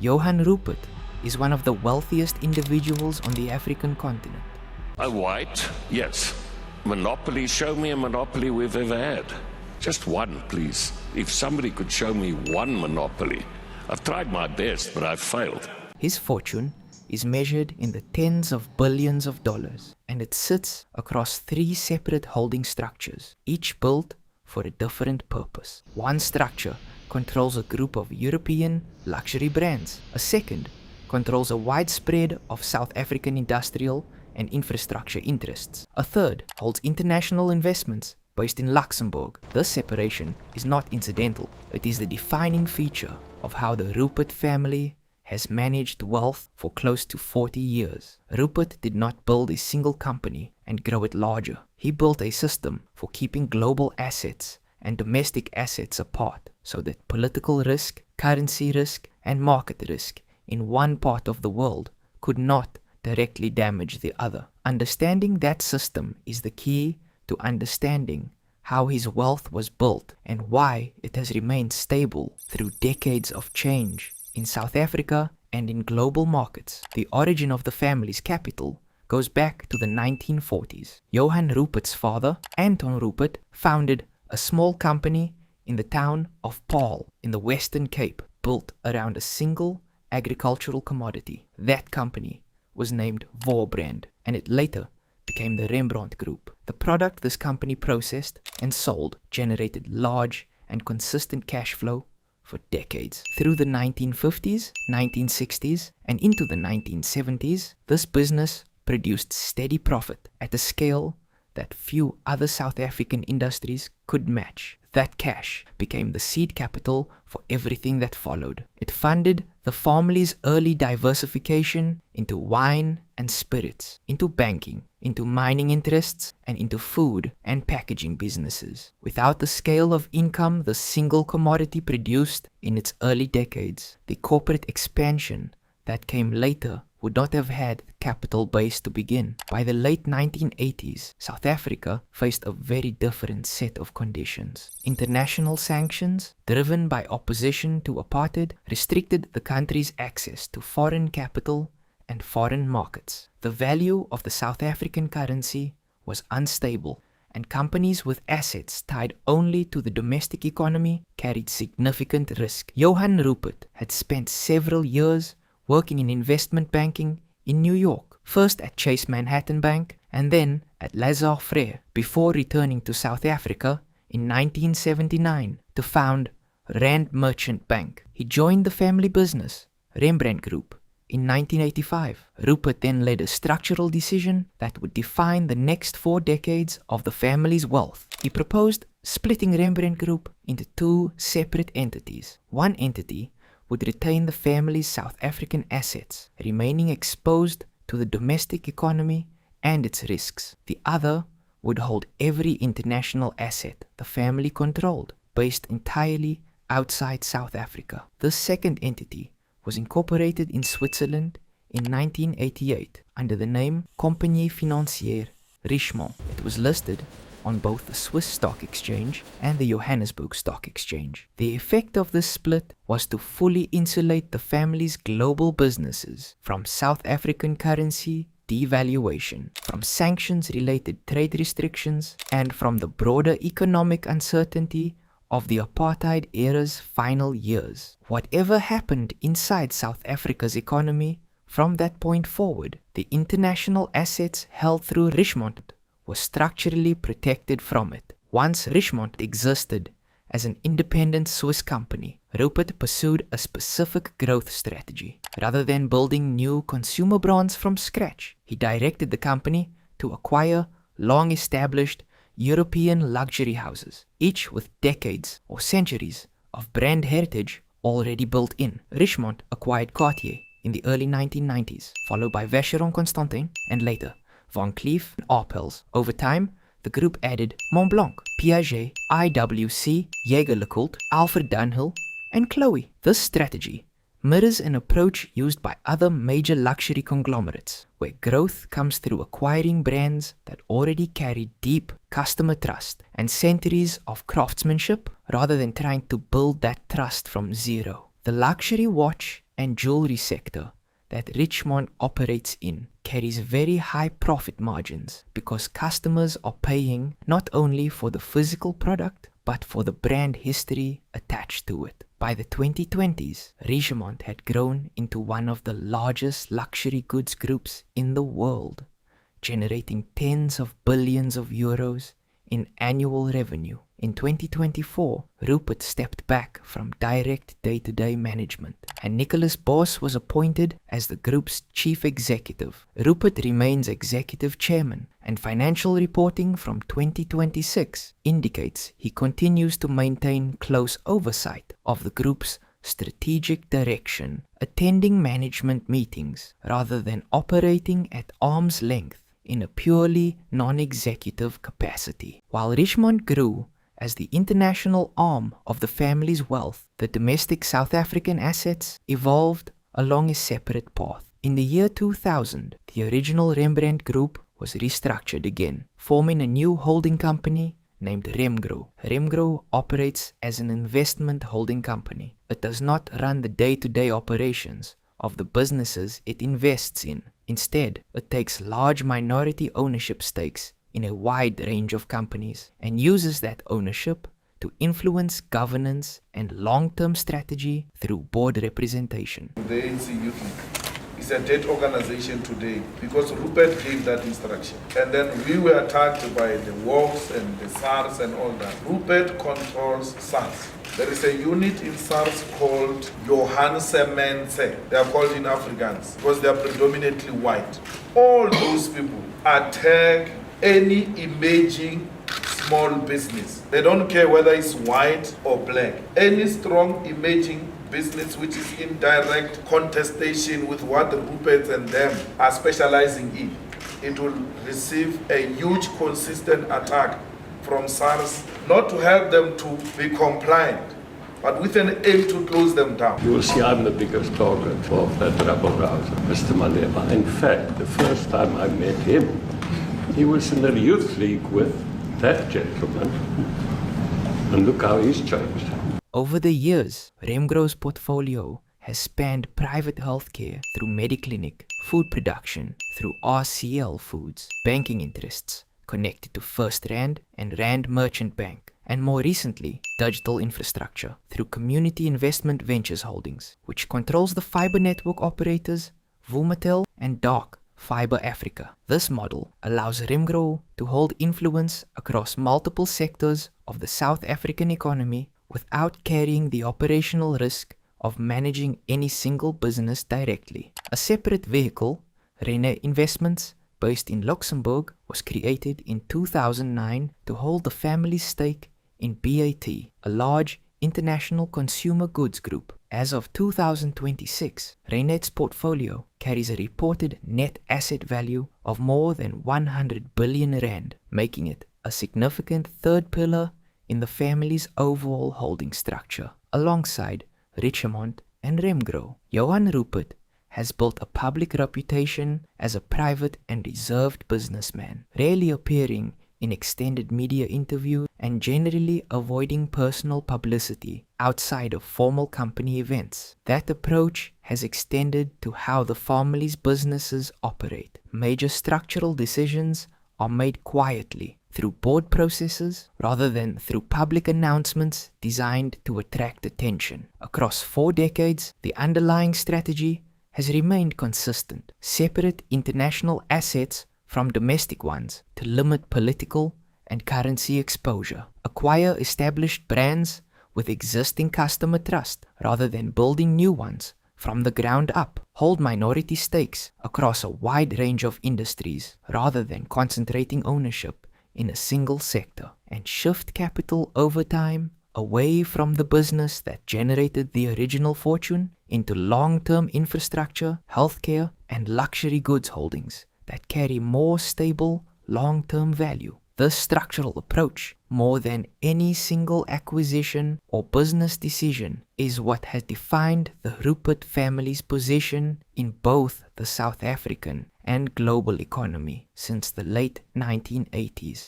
Johann Rupert is one of the wealthiest individuals on the African continent. A white? Yes. Monopoly, show me a monopoly we've ever had. Just one, please. If somebody could show me one monopoly. I've tried my best, but I've failed. His fortune is measured in the tens of billions of dollars, and it sits across 3 separate holding structures, each built for a different purpose. One structure controls a group of European luxury brands. A second controls a wide spread of South African industrial and infrastructure interests. A third holds international investments based in Luxembourg. This separation is not incidental. It is the defining feature of how the Rupert family has managed wealth for close to 40 years. Rupert did not build a single company and grow it larger. He built a system for keeping global assets and domestic assets apart so that political risk, currency risk, and market risk in one part of the world could not directly damage the other. Understanding that system is the key to understanding how his wealth was built and why it has remained stable through decades of change in South Africa and in global markets. The origin of the family's capital goes back to the 1940s. Johann Rupert's father, Anton Rupert, founded a small company in the town of Paarl in the Western Cape, built around a single agricultural commodity. That company was named Voorbrand, and it later became the Rembrandt Group. The product this company processed and sold generated large and consistent cash flow for decades. Through the 1950s, 1960s, and into the 1970s, this business produced steady profit at a scale that few other South African industries could match. That cash became the seed capital for everything that followed. It funded the family's early diversification into wine and spirits, into banking, into mining interests, and into food and packaging businesses. Without the scale of income the single commodity produced in its early decades, the corporate expansion that came later would not have had the capital base to begin. By the late 1980s, South Africa faced a very different set of conditions. International sanctions, driven by opposition to apartheid, restricted the country's access to foreign capital and foreign markets. The value of the South African currency was unstable, and companies with assets tied only to the domestic economy carried significant risk. Johann Rupert had spent several years working in investment banking in New York, first at Chase Manhattan Bank and then at Lazar Frères, before returning to South Africa in 1979 to found Rand Merchant Bank. He joined the family business, Rembrandt Group, in 1985. Rupert then led a structural decision that would define the next 4 decades of the family's wealth. He proposed splitting Rembrandt Group into 2 separate entities. One entity would retain the family's South African assets, remaining exposed to the domestic economy and its risks. The other would hold every international asset the family controlled, based entirely outside South Africa. This second entity was incorporated in Switzerland in 1988 under the name Compagnie Financière Richemont. It was listed on both the Swiss Stock Exchange and the Johannesburg Stock Exchange. The effect of this split was to fully insulate the family's global businesses from South African currency devaluation, from sanctions-related trade restrictions, and from the broader economic uncertainty of the apartheid era's final years. Whatever happened inside South Africa's economy from that point forward, the international assets held through Richemont was structurally protected from it. Once Richemont existed as an independent Swiss company, Rupert pursued a specific growth strategy. Rather than building new consumer brands from scratch, he directed the company to acquire long-established European luxury houses, each with decades or centuries of brand heritage already built in. Richemont acquired Cartier in the early 1990s, followed by Vacheron Constantin and later Van Cleef and Arpels. Over time, the group added Montblanc, Piaget, IWC, Jaeger-LeCoultre, Alfred Dunhill, and Chloe. This strategy mirrors an approach used by other major luxury conglomerates, where growth comes through acquiring brands that already carry deep customer trust and centuries of craftsmanship, rather than trying to build that trust from zero. The luxury watch and jewelry sector that Richemont operates in carries very high profit margins because customers are paying not only for the physical product but for the brand history attached to it. By the 2020s, Richemont had grown into one of the largest luxury goods groups in the world, generating tens of billions of euros in annual revenue. In 2024, Rupert stepped back from direct day-to-day management, and Nicholas Boss was appointed as the group's chief executive. Rupert remains executive chairman, and financial reporting from 2026 indicates he continues to maintain close oversight of the group's strategic direction, attending management meetings rather than operating at arm's length in a purely non-executive capacity. While Richemont grew as the international arm of the family's wealth, the domestic South African assets evolved along a separate path. In the year 2000, the original Rembrandt Group was restructured again, forming a new holding company named Remgro. Remgro operates as an investment holding company. It does not run the day-to-day operations of the businesses it invests in. Instead, it takes large minority ownership stakes in a wide range of companies and uses that ownership to influence governance and long-term strategy through board representation. The ANC Youth League is a dead organization today because Rupert gave that instruction. And then we were attacked by the WOGs and the SARS and all that. Rupert controls SARS. There is a unit in SARS called Johann Rupert. They are called in Afrikaans because they are predominantly white. All those people attack any emerging small business. They don't care whether it's white or black. Any strong emerging business which is in direct contestation with what the Ruperts and them are specializing in, it will receive a huge consistent attack from SARS, not to help them to be compliant, but with an aim to close them down. You will see I'm the biggest target of that rabble-rouser, Mr. Malema. In fact, the first time I met him, he was in the youth league with that gentleman. And look how he's changed. Over the years, Remgro's portfolio has spanned private healthcare through Mediclinic, food production through RCL Foods, banking interests connected to First Rand and Rand Merchant Bank, and more recently, digital infrastructure through Community Investment Ventures Holdings, which controls the fibre network operators Vumatel and Dark Fibre Africa. This model allows Remgro to hold influence across multiple sectors of the South African economy without carrying the operational risk of managing any single business directly. A separate vehicle, Rene Investments, based in Luxembourg, was created in 2009 to hold the family's stake in BAT, a large international consumer goods group. As of 2026, Renet's portfolio carries a reported net asset value of more than 100 billion rand, making it a significant third pillar in the family's overall holding structure. Alongside Richemont and Remgro, Johann Rupert has built a public reputation as a private and reserved businessman, rarely appearing in extended media interviews and generally avoiding personal publicity outside of formal company events. That approach has extended to how the family's businesses operate. Major structural decisions are made quietly through board processes rather than through public announcements designed to attract attention. Across 4 decades, the underlying strategy has remained consistent: separate international assets from domestic ones to limit political and currency exposure, acquire established brands with existing customer trust rather than building new ones from the ground up, hold minority stakes across a wide range of industries rather than concentrating ownership in a single sector, and shift capital over time away from the business that generated the original fortune into long-term infrastructure, healthcare, and luxury goods holdings that carry more stable, long-term value. This structural approach, more than any single acquisition or business decision, is what has defined the Rupert family's position in both the South African and global economy since the late 1980s.